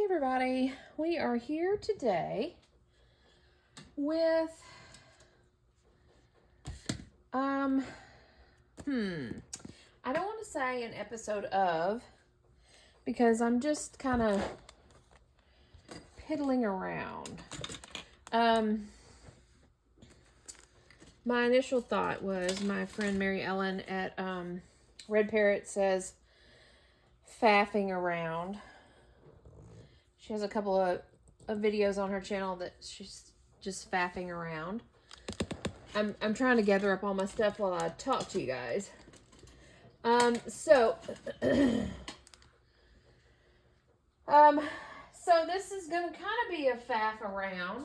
everybody, we are here today with I don't want to say an episode of, because I'm just kind of piddling around. My initial thought was my friend Mary Ellen at Red Parrot says faffing around. She has a couple of videos on her channel that she's just faffing around. I'm trying to gather up all my stuff while I talk to you guys. So this is going to kind of be a faff around,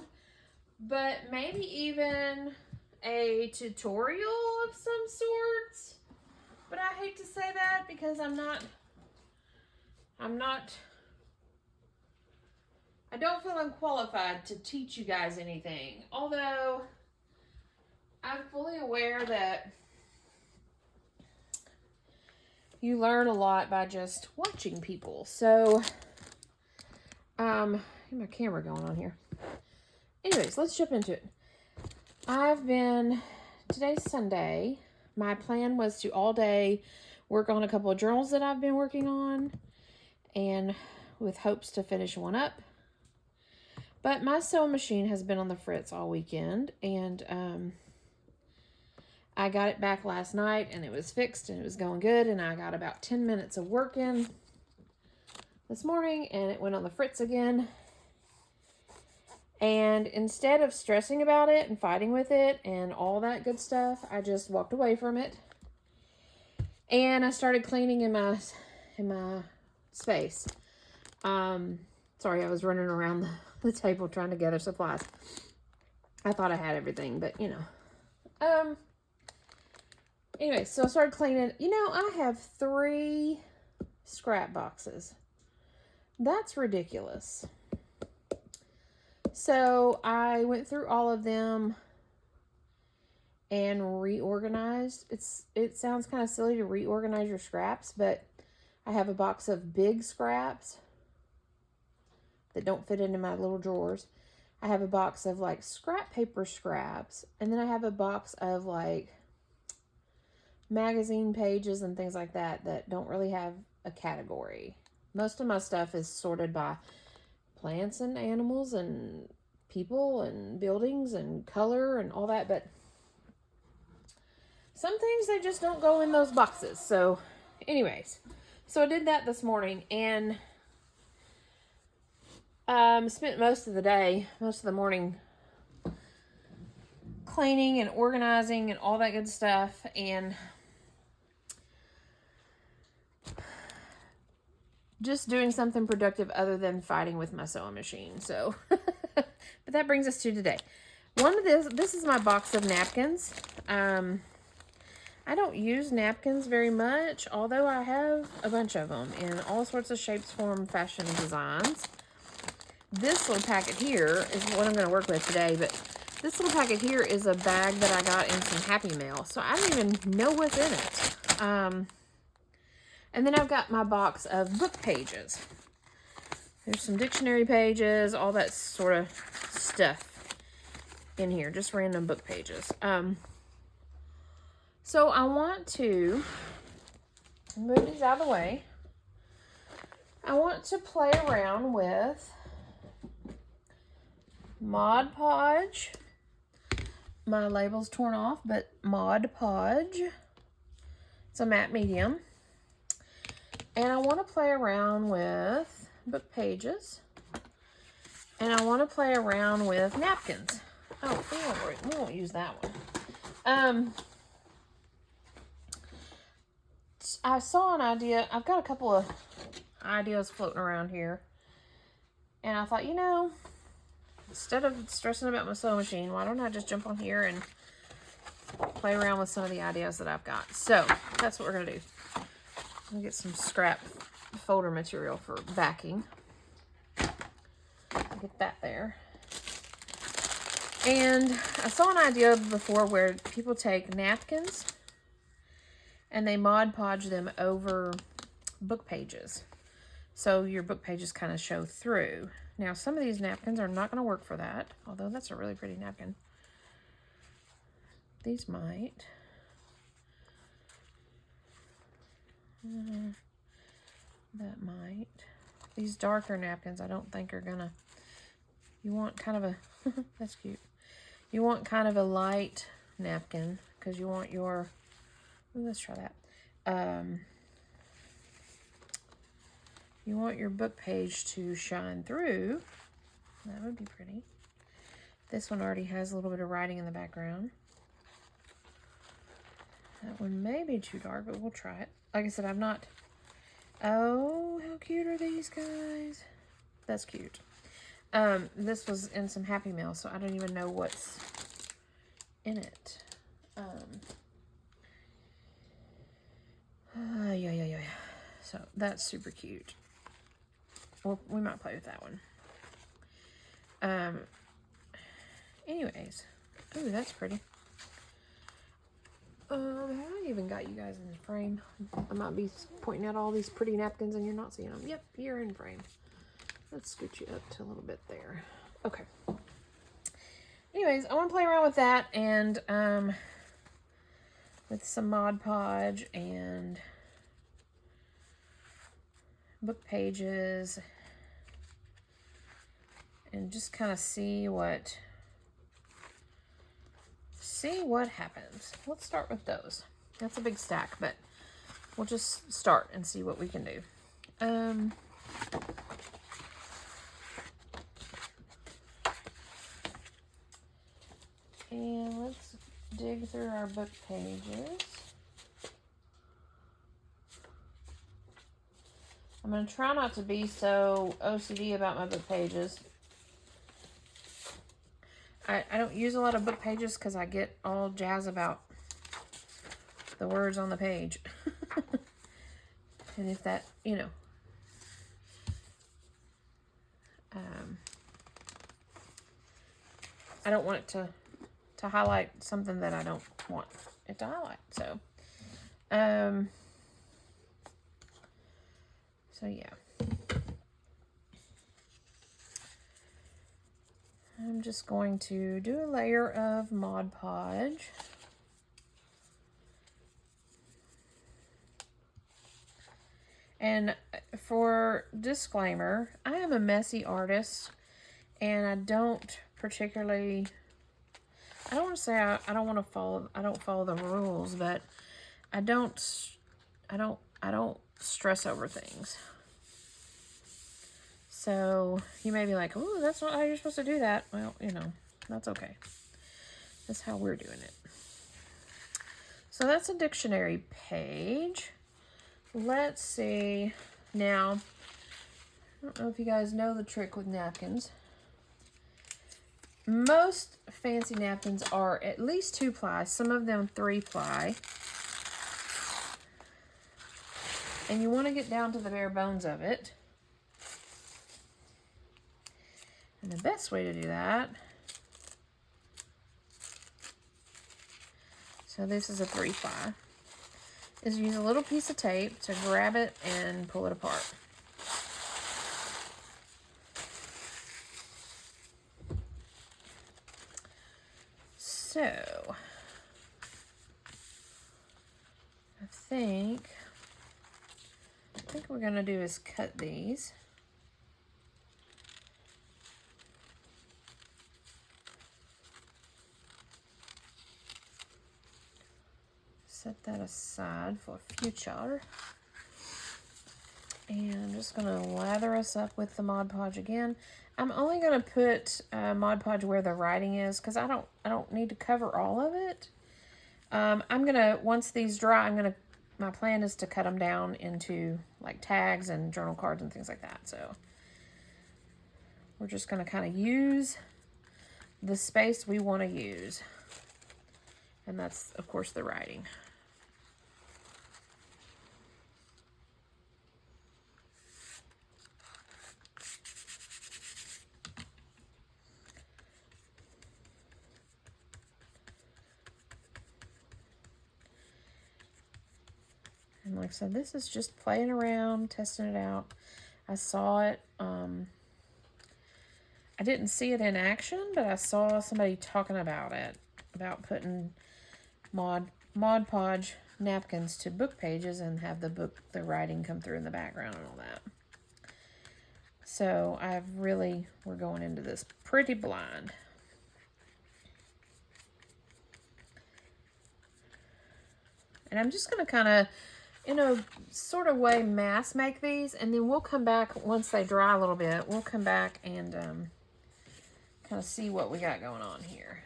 but maybe even a tutorial of some sorts. But I hate to say that because I don't feel unqualified to teach you guys anything. Although I'm fully aware that you learn a lot by just watching people. So, get my camera going on here. Anyways, let's jump into it. Today's Sunday. My plan was to all day work on a couple of journals that I've been working on, and with hopes to finish one up. But my sewing machine has been on the fritz all weekend, and I got it back last night, and it was fixed, and it was going good, and I got about 10 minutes of work in this morning, and it went on the fritz again. And instead of stressing about it and fighting with it and all that good stuff, I just walked away from it. And I started cleaning in my space. Sorry, I was running around the table trying to gather supplies. I thought I had everything, but you know. Anyway, so I started cleaning. You know, I have 3 scrap boxes. That's ridiculous. So I went through all of them and reorganized. It sounds kind of silly to reorganize your scraps, but I have a box of big scraps that don't fit into my little drawers. I have a box of like scrap paper scraps, and then I have a box of like magazine pages and things like that don't really have a category. Most of my stuff is sorted by plants and animals and people and buildings and color and all that, but some things, they just don't go in those boxes. So anyways, so I did that this morning, and spent most of the morning cleaning and organizing and all that good stuff, and just doing something productive other than fighting with my sewing machine. So, but that brings us to today. This is my box of napkins. I don't use napkins very much, although I have a bunch of them in all sorts of shapes, form, fashion, designs. This little packet here is what I'm going to work with today, but this little packet here is a bag that I got in some Happy Mail, so I don't even know what's in it. And then I've got my box of book pages. There's some dictionary pages, all that sort of stuff in here, just random book pages. So I want to move these out of the way. I want to play around with Mod Podge. My label's torn off, but Mod Podge. It's a matte medium. And I want to play around with book pages. And I want to play around with napkins. Oh, we won't use that one. I saw an idea. I've got a couple of ideas floating around here. And I thought, you know, instead of stressing about my sewing machine, why don't I just jump on here and play around with some of the ideas that I've got. So that's what we're going to do. I'm going to get some scrap folder material for backing. Get that there. And I saw an idea before where people take napkins and they Mod Podge them over book pages. so your book pages kind of show through. Now, some of these napkins are not going to work for that, although that's a really pretty napkin. These might. That might. These darker napkins I don't think are gonna, you want kind of a, that's cute. You want kind of a light napkin because you want your, let's try that. You want your book page to shine through. That would be pretty. This one already has a little bit of writing in the background. That one may be too dark, but we'll try it. Like I said, I'm not... Oh, how cute are these guys? That's cute. This was in some Happy Meal, so I don't even know what's in it. Yeah. So that's super cute. Well, we might play with that one. Anyways. Ooh, that's pretty. Have I even got you guys in the frame? I might be pointing out all these pretty napkins and you're not seeing them. Yep, you're in frame. Let's scoot you up to a little bit there. Okay. Anyways, I want to play around with that and with some Mod Podge and book pages and just kind of see what happens. Let's start with those. That's a big stack, but we'll just start and see what we can do. And let's dig through our book pages. I'm going to try not to be so OCD about my book pages. I don't use a lot of book pages because I get all jazz about the words on the page. And if that, you know. I don't want it to highlight something that I don't want it to highlight. So, yeah. I'm just going to do a layer of Mod Podge. And for disclaimer, I am a messy artist and I don't particularly, I don't want to say I don't follow the rules, but I don't stress over things. So you may be like, oh, that's not how you're supposed to do that. Well, you know, that's okay. That's how we're doing it. So that's a dictionary page. Let's see. Now, I don't know if you guys know the trick with napkins. Most fancy napkins are at least 2-ply, some of them 3-ply. And you want to get down to the bare bones of it. And the best way to do that, so this is a 3-ply, is use a little piece of tape to grab it and pull it apart. So, I think what we're going to do is cut these. Set that aside for future. And I'm just going to lather us up with the Mod Podge again. I'm only going to put Mod Podge where the writing is because I don't need to cover all of it. I'm going to, once these dry, my plan is to cut them down into like tags and journal cards and things like that. So we're just going to kind of use the space we want to use. And that's, of course, the writing. And like I said, this is just playing around, testing it out. I saw it. I didn't see it in action, but I saw somebody talking about it, about putting Mod Podge napkins to book pages and have the writing come through in the background and all that. So we're going into this pretty blind. And I'm just going to kind of, in a sort of way, mass make these. And then we'll come back, once they dry a little bit, we'll come back and kind of see what we got going on here.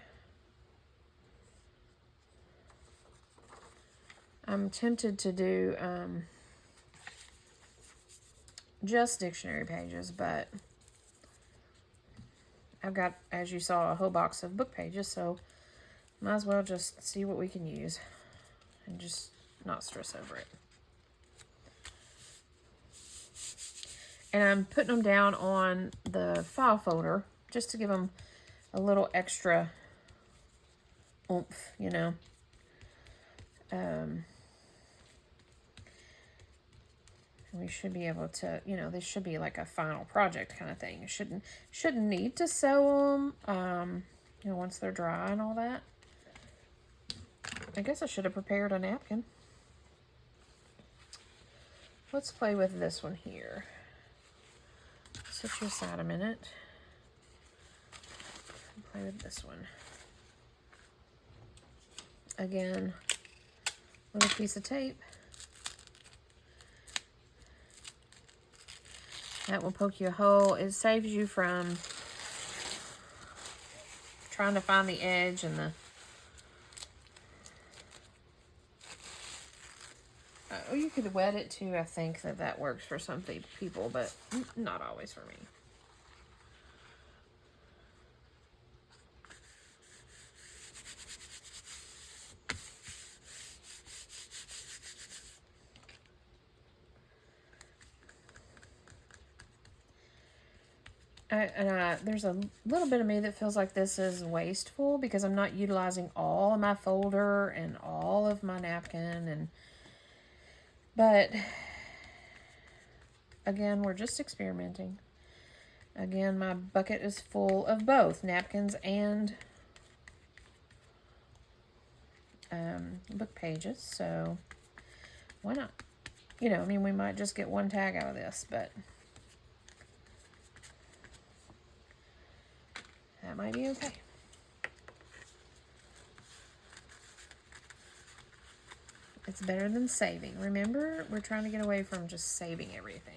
I'm tempted to do just dictionary pages, but I've got, as you saw, a whole box of book pages, so might as well just see what we can use and just not stress over it. And I'm putting them down on the file folder just to give them a little extra oomph, you know. We should be able to, you know, this should be like a final project kind of thing. It shouldn't need to sew them, you know, once they're dry and all that. I guess I should have prepared a napkin. Let's play with this one here. Set you aside a minute. Play with this one. Again, little piece of tape. That will poke you a hole. It saves you from trying to find the edge and the... Oh, you could wet it too. I think that works for some people, but not always for me. There's a little bit of me that feels like this is wasteful because I'm not utilizing all of my folder and all of my napkin, but again, we're just experimenting. Again, my bucket is full of both napkins and book pages, so why not? You know, I mean, we might just get one tag out of this, but that might be okay. It's better than saving. Remember, we're trying to get away from just saving everything.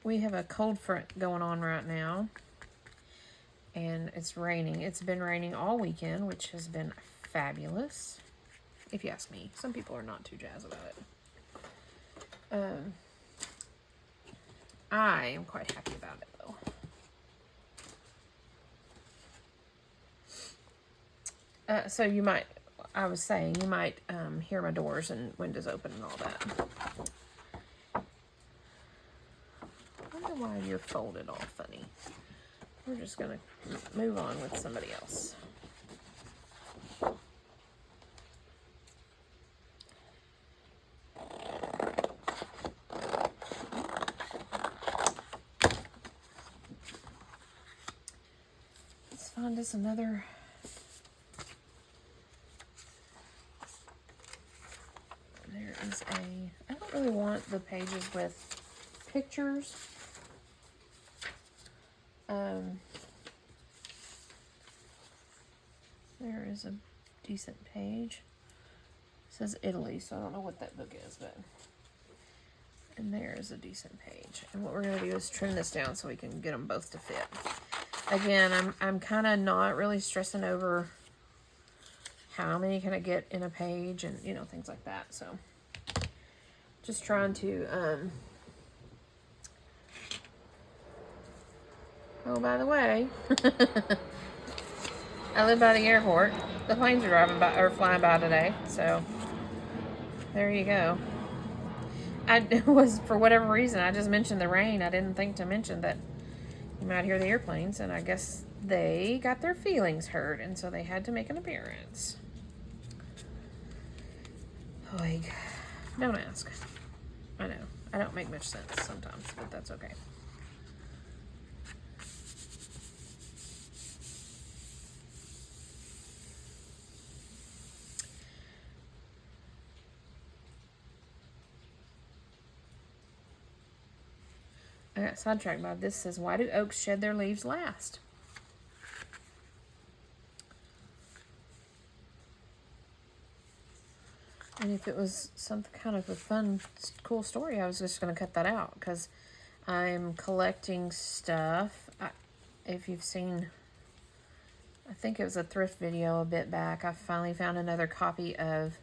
We have a cold front going on right now, and it's raining. It's been raining all weekend, which has been fabulous, if you ask me. Some people are not too jazzed about it. I am quite happy about it, though. So you might, I was saying, you might hear my doors and windows open and all that. I wonder why you're folded all funny. We're just going to move on with somebody else. Let's find us another... There is I don't really want the pages with pictures. There is a decent page. It says Italy, so I don't know what that book is, but... And there is a decent page. And what we're going to do is trim this down so we can get them both to fit. Again, I'm kind of not really stressing over how many can I get in a page and, you know, things like that. So, just trying to... Oh, by the way... I live by the airport. The planes are driving by or flying by today, so there you go. I was, for whatever reason, I just mentioned the rain. I didn't think to mention that you might hear the airplanes, and I guess they got their feelings hurt, and so they had to make an appearance. Like, don't ask. I know. I don't make much sense sometimes, but that's okay. I got sidetracked by this. Says, why do oaks shed their leaves last? And if it was some kind of a fun, cool story, I was just going to cut that out because I'm collecting stuff. If you've seen, I think it was a thrift video a bit back, I finally found another copy of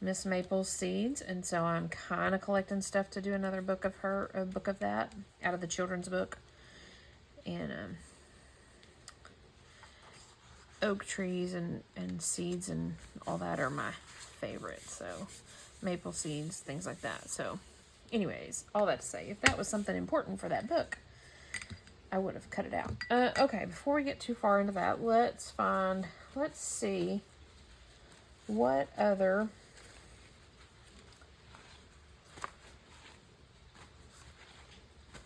Miss Maple's Seeds, and so I'm kind of collecting stuff to do another book of her, a book of that, out of the children's book. And oak trees and seeds and all that are my favorite. So maple seeds, things like that. So anyways, all that to say, if that was something important for that book, I would have cut it out. Okay, before we get too far into that, let's see what other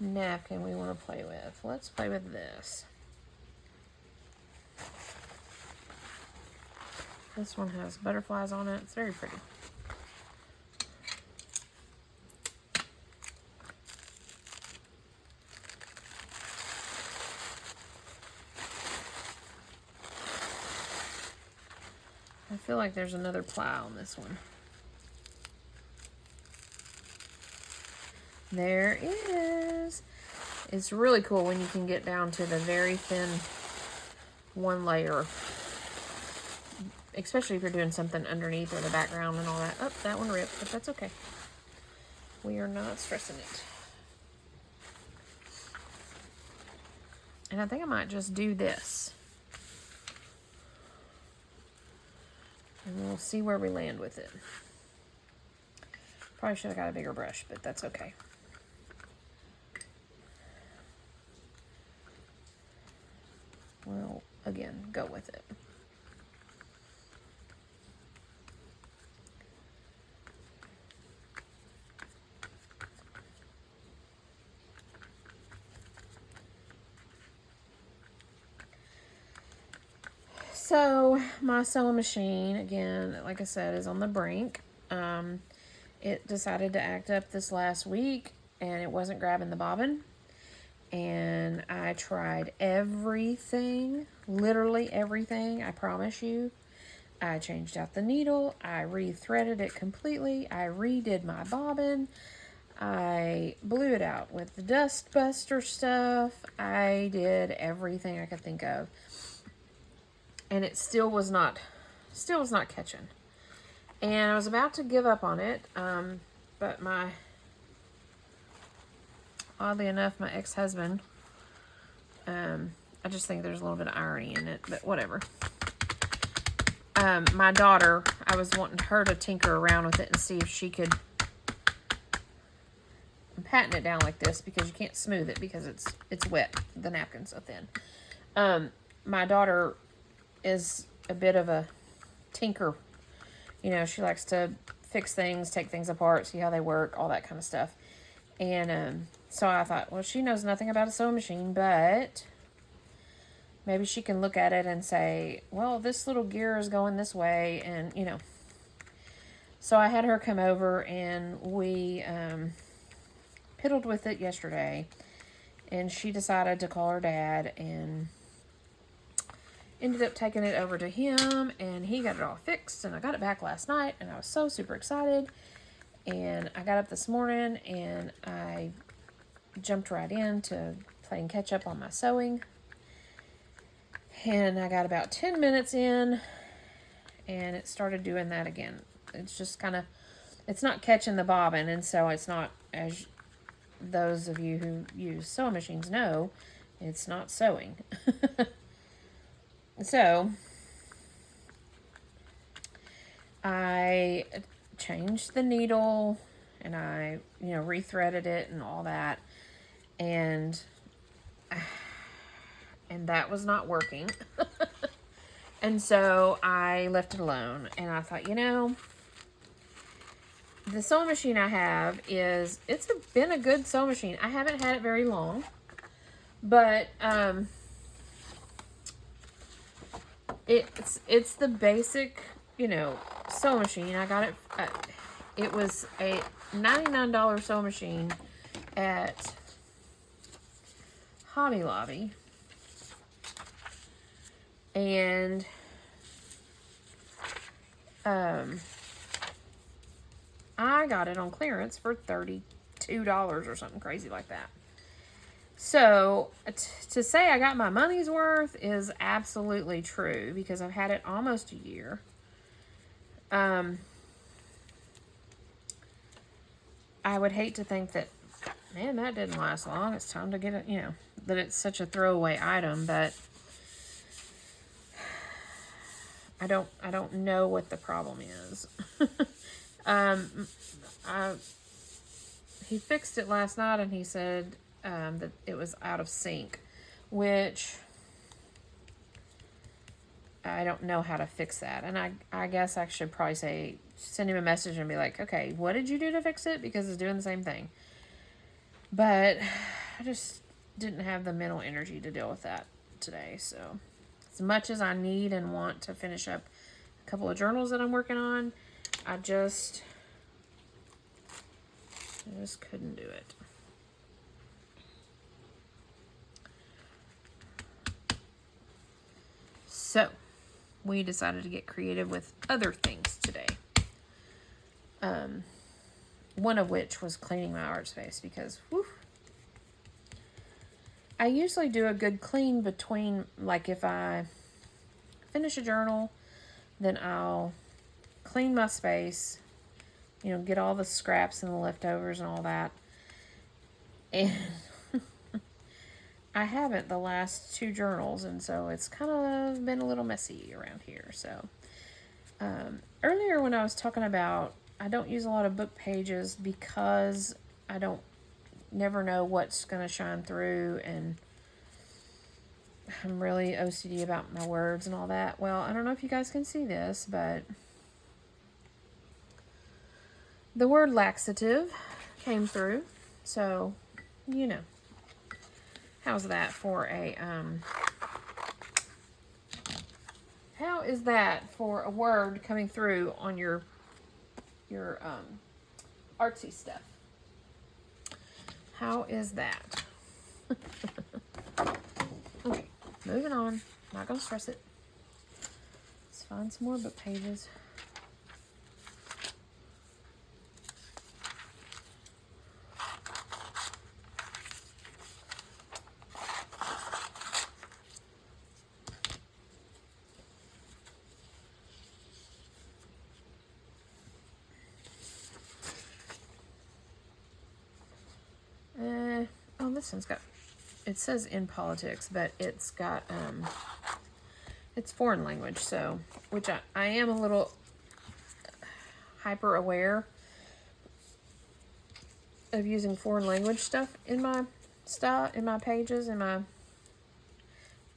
napkin we want to play with. Let's play with this. This one has butterflies on it. It's very pretty. I feel like there's another ply on this one. There is. It's really cool when you can get down to the very thin one layer, especially if you're doing something underneath or the background and all that. Oh, that one ripped, but that's okay. We are not stressing it. And I think I might just do this. And we'll see where we land with it. Probably should have got a bigger brush, but that's okay. We'll, again, go with it. So, my sewing machine, again, like I said, is on the brink. It decided to act up this last week, and it wasn't grabbing the bobbin. And I tried everything, literally everything, I promise you. I changed out the needle, I re-threaded it completely, I redid my bobbin, I blew it out with the dust buster stuff, I did everything I could think of. And it still was not catching. And I was about to give up on it, but oddly enough, my ex-husband, I just think there's a little bit of irony in it, but whatever. My daughter, I was wanting her to tinker around with it and see if she could, I'm patting it down like this because you can't smooth it because it's wet, the napkin's so thin. My daughter is a bit of a tinker. You know, she likes to fix things, take things apart, see how they work, all that kind of stuff. And so I thought, well, she knows nothing about a sewing machine, but maybe she can look at it and say, well, this little gear is going this way, and, you know. So I had her come over, and we piddled with it yesterday, and she decided to call her dad, and ended up taking it over to him, and he got it all fixed, and I got it back last night, and I was so super excited. And I got up this morning, and I jumped right into playing catch up on my sewing. And I got about 10 minutes in, and it started doing that again. It's just kind of, it's not catching the bobbin, and so it's not, as those of you who use sewing machines know, it's not sewing. So, I changed the needle, and I, re-threaded it and all that, and that was not working. And so I left it alone, and I thought, the sewing machine I have been a good sewing machine. I haven't had it very long, but it's the basic, sewing machine. I got it. It was a $99 sewing machine at Hobby Lobby, and I got it on clearance for $32 or something crazy like that. So, to say I got my money's worth is absolutely true, because I've had it almost a year. I would hate to think that, man, that didn't last long. It's time to get it, that it's such a throwaway item, but I don't know what the problem is. He fixed it last night, and he said that it was out of sync, which I don't know how to fix that. And I guess I should probably send him a message and be like, okay, what did you do to fix it? Because it's doing the same thing. But I just didn't have the mental energy to deal with that today. So as much as I need and want to finish up a couple of journals that I'm working on, I just couldn't do it. So we decided to get creative with other things today. One of which was cleaning my art space, because I usually do a good clean between, like, if I finish a journal, then I'll clean my space, get all the scraps and the leftovers and all that. And I haven't the last two journals, and so it's kind of been a little messy around here. So earlier when I was talking about I don't use a lot of book pages because I never know what's going to shine through, and I'm really OCD about my words and all that. Well, I don't know if you guys can see this, but the word laxative came through. So, how's that for a, how is that for a word coming through on your artsy stuff? How is that? Okay, moving on. Not gonna stress it. Let's find some more book pages. This one's got, it says in politics, but it's got, it's foreign language, so, which I am a little hyper aware of using foreign language stuff in my pages, in my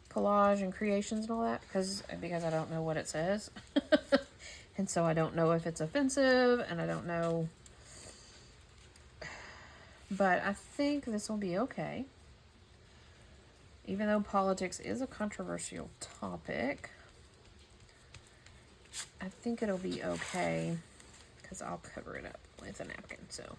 collage and creations and all that, because I don't know what it says. And so I don't know if it's offensive, and I don't know. But I think this will be okay. Even though politics is a controversial topic, I think it'll be okay, because I'll cover it up with a napkin. So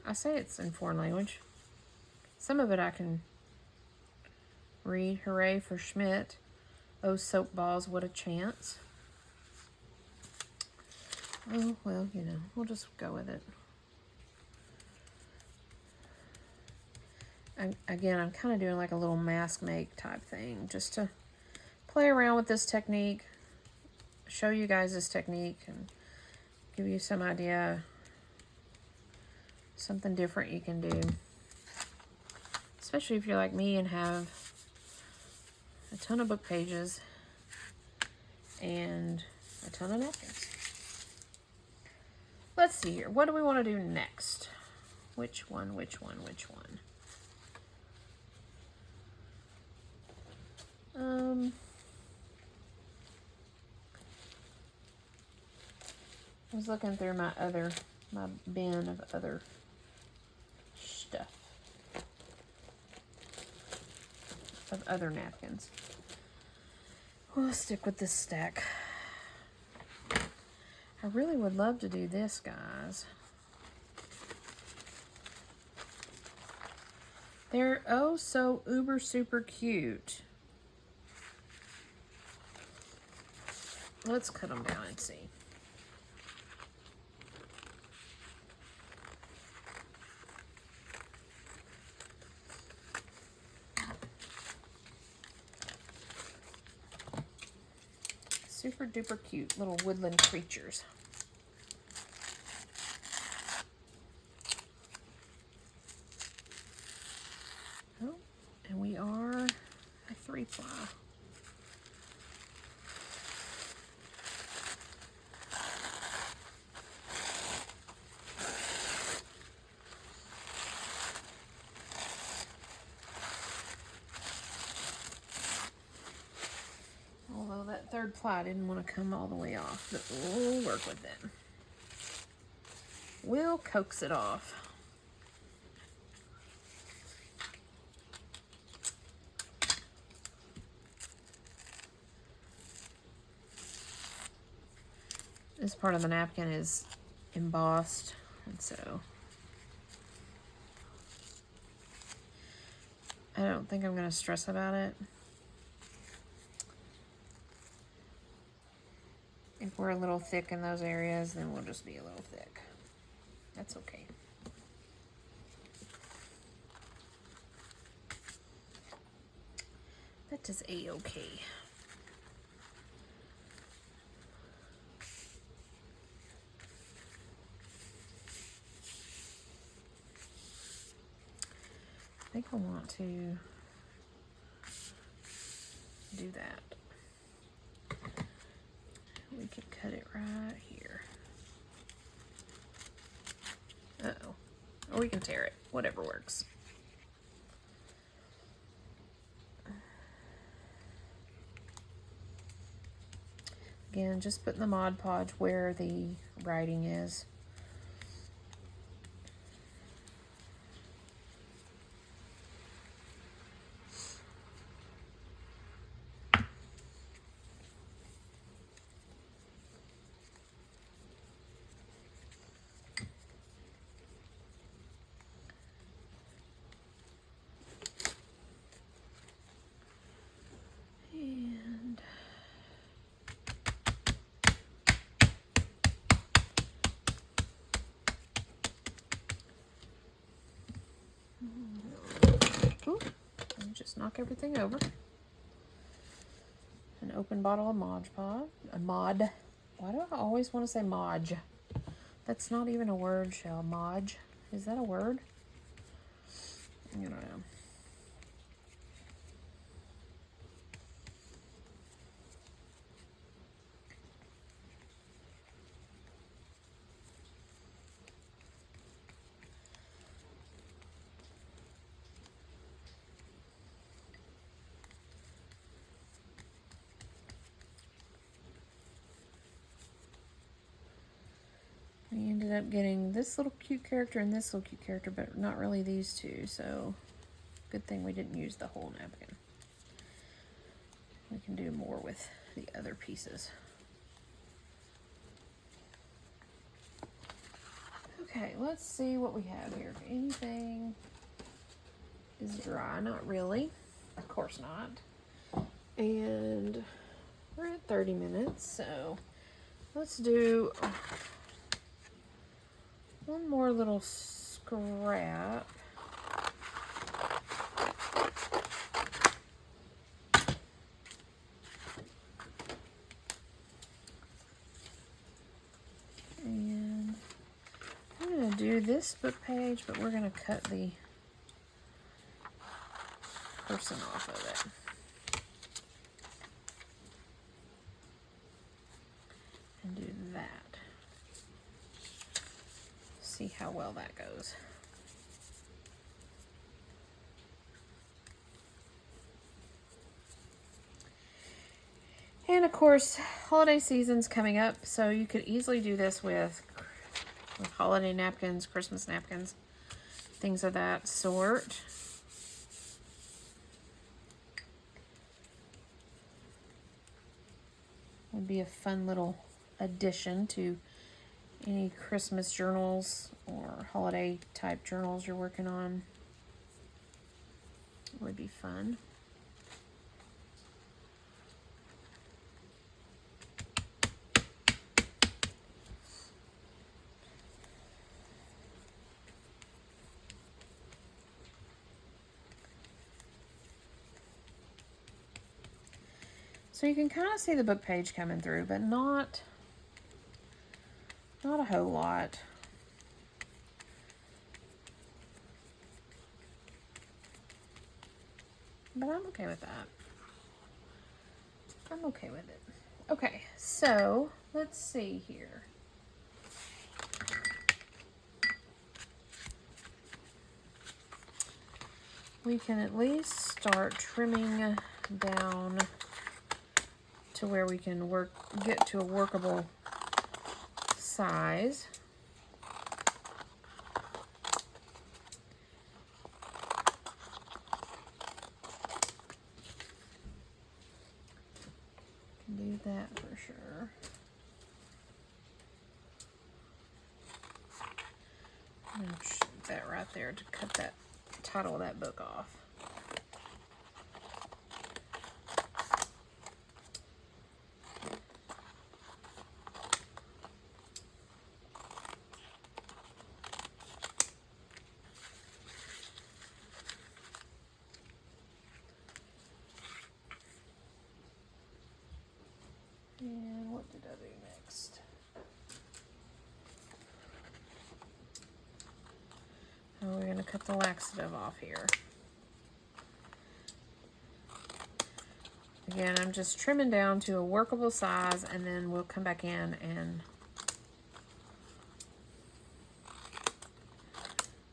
I say it's in foreign language. Some of it I can read. Hooray for Schmidt. Oh, soap balls, what a chance. Oh, well, we'll just go with it. Again, I'm kind of doing like a little mask make type thing, just to play around with this technique, show you guys this technique, and give you some idea, something different you can do. Especially if you're like me and have a ton of book pages and a ton of napkins. Let's see here. What do we want to do next? Which one? I was looking through my bin of other stuff. Of other napkins. We'll stick with this stack. I really would love to do this, guys. They're oh so uber super cute. Let's cut them down and see. Super duper cute little woodland creatures. Oh, and we are a 3-ply. Although that 3rd ply didn't want to come all the way off, but we'll work with it. We'll coax it off. This part of the napkin is embossed, and so I don't think I'm going to stress about it. If we're a little thick in those areas, then we'll just be a little thick. That's okay. That is a-okay. I think I want to do that. We could cut it right here. Uh-oh. Or we can tear it. Whatever works. Again, just putting the Mod Podge where the writing is. And ooh, just knock everything over. An open bottle of Mod Podge. A Mod. Why do I always want to say Modge? That's not even a word, Shell. Modge. Is that a word? I don't know. We ended up getting this little cute character and this little cute character, but not really these two, so good thing we didn't use the whole napkin. We can do more with the other pieces. Okay, let's see what we have here. If anything is dry, not really. Of course not. And we're at 30 minutes, so let's do one more little scrap. And I'm going to do this book page, but we're going to cut the person off of it. And do that. See how well that goes. And of course, holiday season's coming up, so you could easily do this with holiday napkins, Christmas napkins, things of that sort. Would be a fun little addition to any Christmas journals or holiday type journals you're working on. It would be fun. So you can kind of see the book page coming through, but not a whole lot. But I'm okay with that. I'm okay with it. Okay, so let's see here. We can at least start trimming down to where we can get to a workable size. Can do that for sure. I'm gonna shoot that right there to cut that title of that book off. And what did I do next? Oh, we're going to cut the laxative off here. Again, I'm just trimming down to a workable size, and then we'll come back in and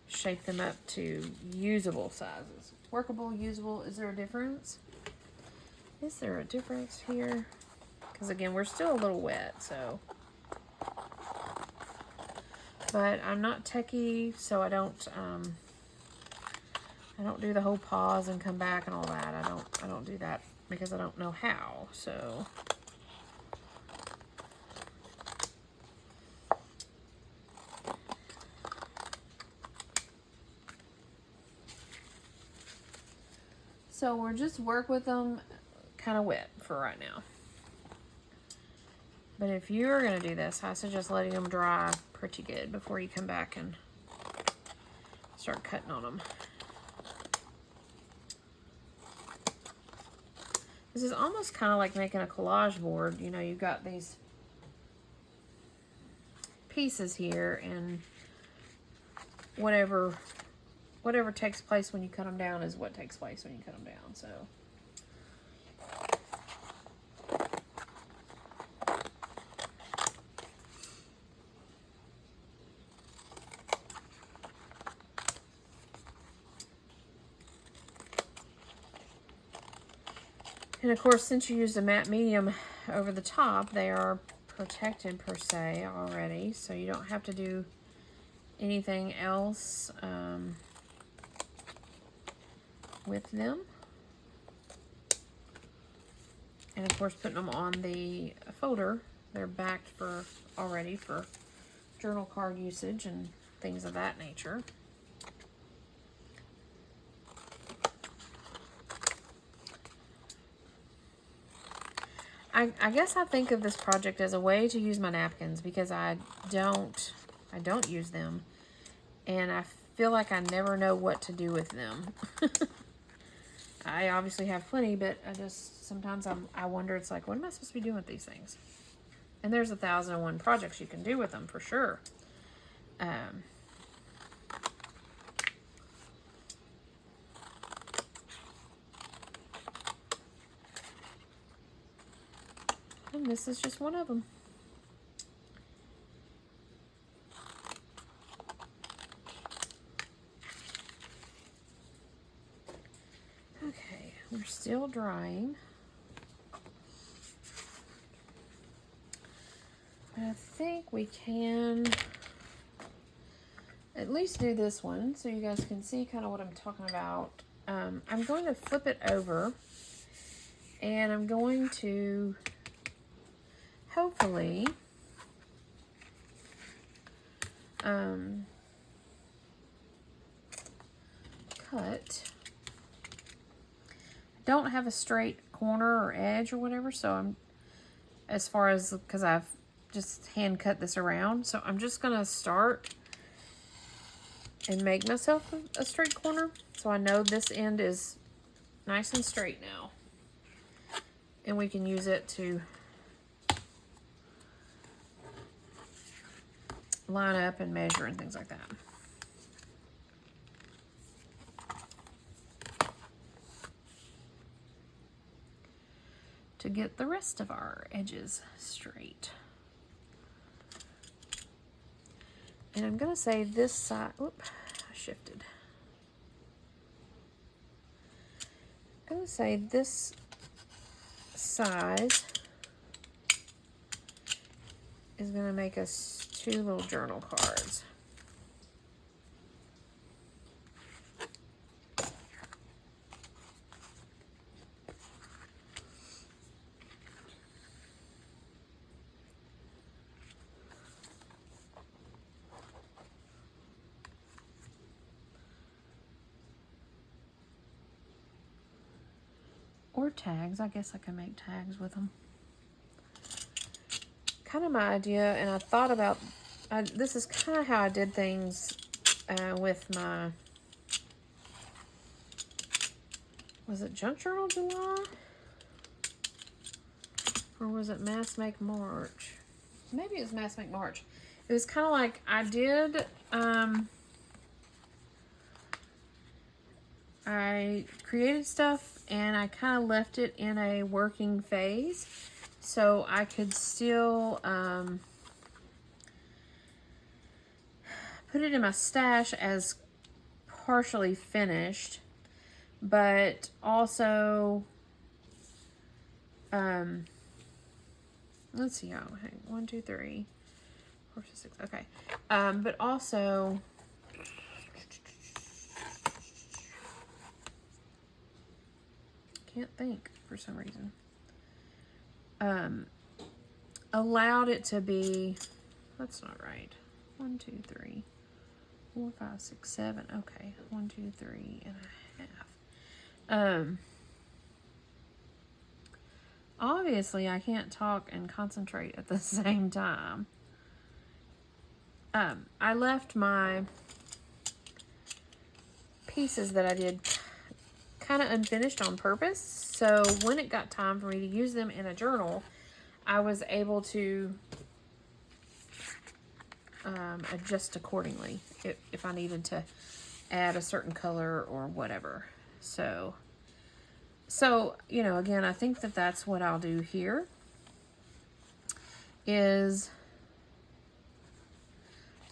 shape them up to usable sizes. Workable, usable, is there a difference? Is there a difference here? Because again, we're still a little wet, so. But I'm not techie, so I don't do the whole pause and come back and all that. I don't do that because I don't know how. So we're just work with them kind of wet for right now. But if you're going to do this, I suggest letting them dry pretty good before you come back and start cutting on them. This is almost kind of like making a collage board. You know, you've got these pieces here, and whatever takes place when you cut them down is what takes place when you cut them down. So. And of course, since you used a matte medium over the top, they are protected per se already, so you don't have to do anything else with them. And of course, putting them on the folder, they're backed already for journal card usage and things of that nature. I guess I think of this project as a way to use my napkins because I don't use them, and I feel like I never know what to do with them. I obviously have plenty, but sometimes I wonder, it's like, what am I supposed to be doing with these things? And there's 1,001 projects you can do with them for sure. And this is just one of them. Okay, we're still drying. I think we can at least do this one so you guys can see kind of what I'm talking about. I'm going to flip it over and I'm going to hopefully cut. Don't have a straight corner or edge or whatever, so I'm, as far as, because I've just hand cut this around, so I'm just gonna start and make myself a straight corner so I know this end is nice and straight now, and we can use it to line up and measure and things like that. To get the rest of our edges straight. And I'm gonna say this side, whoop, I shifted. I'm gonna say this size is gonna make us 2 little journal cards. Or tags. I guess I can make tags with them. Kind of my idea, and I thought about, this is kind of how I did things with my, was it Junk Journal July? Or was it Mass Make March? Maybe it was Mass Make March. It was kind of like I did, I created stuff and I kind of left it in a working phase so I could still put it in my stash as partially finished, but also let's see how, 1, 2, 3, 4, 5, 6, okay, but also can't think for some reason. Allowed it to be, that's not right. 1, 2, 3, 4, 5, 6, 7. Okay, 1, 2, 3 and a half. Obviously I can't talk and concentrate at the same time. I left my pieces that I did kind of unfinished on purpose, so when it got time for me to use them in a journal, I was able to adjust accordingly if I needed to add a certain color or whatever. So you know, again, I think that that's what I'll do here is,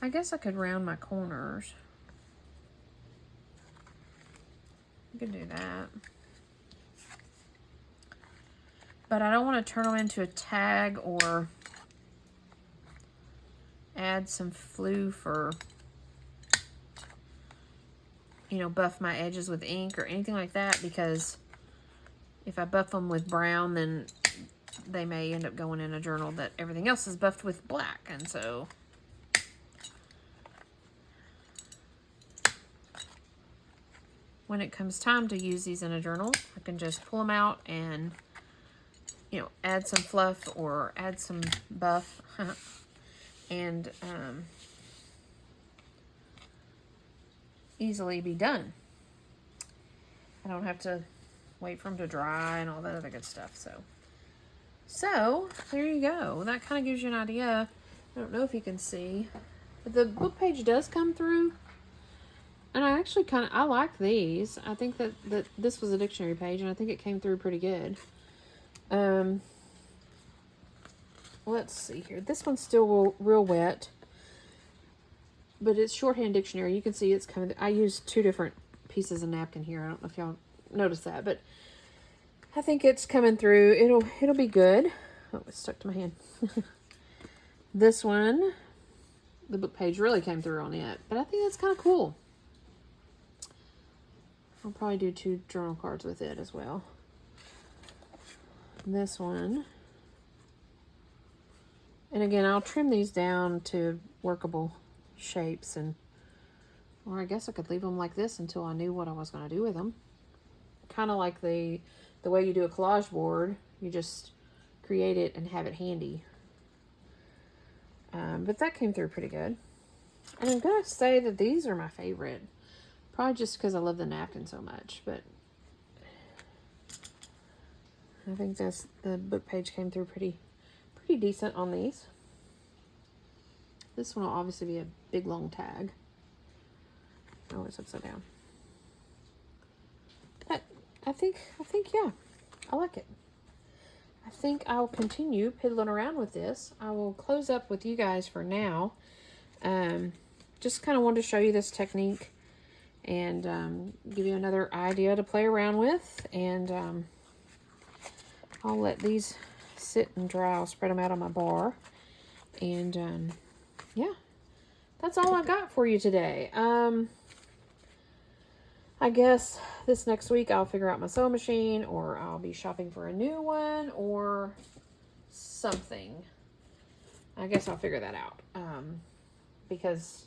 I guess I could round my corners. I could do that. But I don't want to turn them into a tag or add some floof or, you know, buff my edges with ink or anything like that, because if I buff them with brown, then they may end up going in a journal that everything else is buffed with black. And so when it comes time to use these in a journal, I can just pull them out and, you know, add some fluff or add some buff and easily be done. I don't have to wait for them to dry and all that other good stuff. So there you go. That kind of gives you an idea. I don't know if you can see, but the book page does come through. And I actually I like these. I think that this was a dictionary page, and I think it came through pretty good. Let's see here. This one's still real wet, but it's shorthand dictionary. You can see it's coming. I used 2 different pieces of napkin here. I don't know if y'all noticed that, but I think it's coming through. It'll be good. Oh, it's stuck to my hand. This one, the book page really came through on it, but I think that's kind of cool. I'll probably do 2 journal cards with it as well. This one. And again, I'll trim these down to workable shapes, or I guess I could leave them like this until I knew what I was going to do with them. Kind of like the way you do a collage board. You just create it and have it handy. But that came through pretty good. And I'm going to say that these are my favorite. Probably just because I love the napkin so much. But I think the book page came through pretty decent on these. This one will obviously be a big long tag. Oh, it's upside down. But I think yeah, I like it. I think I'll continue piddling around with this. I will close up with you guys for now. Just kind of wanted to show you this technique and give you another idea to play around with. And I'll let these sit and dry. I'll spread them out on my bar. And yeah, that's all I've got for you today. I guess this next week I'll figure out my sewing machine, or I'll be shopping for a new one or something. I guess I'll figure that out because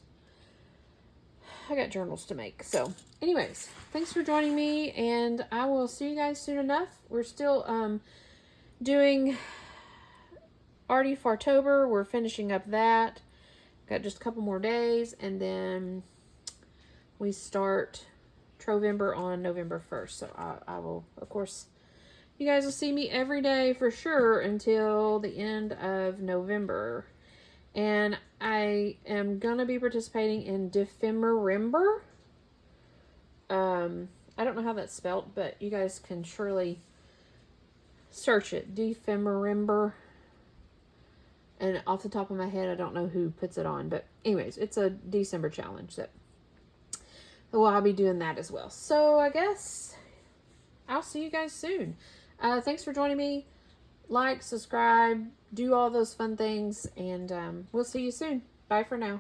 I got journals to make. So anyways, thanks for joining me, and I will see you guys soon enough. We're still doing Arty Fartober. We're finishing up that. Got just a couple more days, and then we start Trovember on November 1st. So I will, of course, you guys will see me every day for sure until the end of November. And I am going to be participating in Defemmerimber. I don't know how that's spelled, but you guys can surely search it. Defemmerimber. And off the top of my head, I don't know who puts it on. But anyways, it's a December challenge that well, I'll be doing that as well. So I guess I'll see you guys soon. Thanks for joining me. Like, subscribe, do all those fun things, and we'll see you soon. Bye for now.